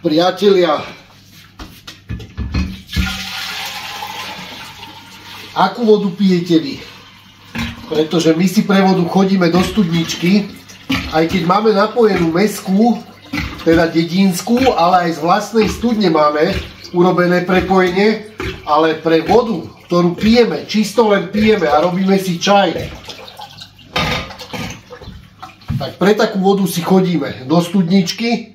Priatelia, akú vodu pijete vy? Pretože my si pre vodu chodíme do studničky, aj keď máme napojenú mestskú, teda dedinskú, ale aj z vlastnej studne máme urobené prepojenie, ale pre vodu, ktorú pijeme, čisto len pijeme a robíme si čaj, tak pre takú vodu si chodíme do studničky.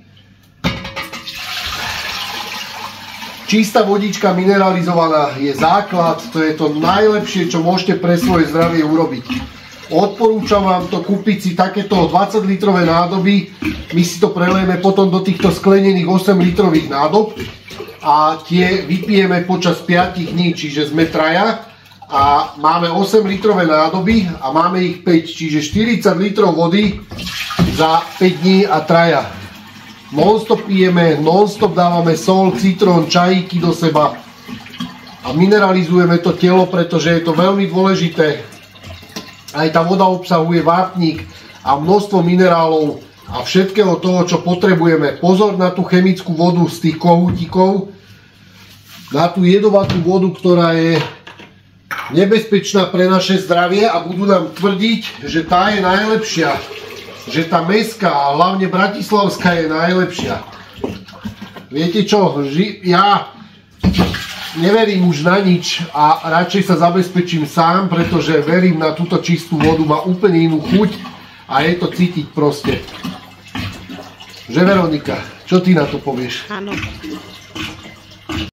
Čistá vodička mineralizovaná je základ, to je to najlepšie, čo môžete pre svoje zdravie urobiť. Odporúčam vám to kúpiť si takéto 20 litrové nádoby, my si to prelejeme potom do týchto sklenených 8 litrových nádob a tie vypijeme počas 5 dní, čiže sme traja a máme 8 litrové nádoby a máme ich 5, čiže 40 litrov vody za 5 dní a traja. Non-stop pijeme, non-stop dávame sol, citrón, čajíky do seba a mineralizujeme to telo, pretože je to veľmi dôležité. Aj tá voda obsahuje vápnik a množstvo minerálov a všetkého toho, čo potrebujeme. Pozor na tú chemickú vodu z tých kohútikov, na tú jedovatú vodu, ktorá je nebezpečná pre naše zdravie a budú nám tvrdiť, že tá je najlepšia. Že tá mestská a hlavne bratislavská je najlepšia. Viete čo, ja neverím už na nič a radšej sa zabezpečím sám, pretože verím na túto čistú vodu, má úplne inú chuť a je to cítiť proste. Že Veronika, čo ty na to povieš? Áno.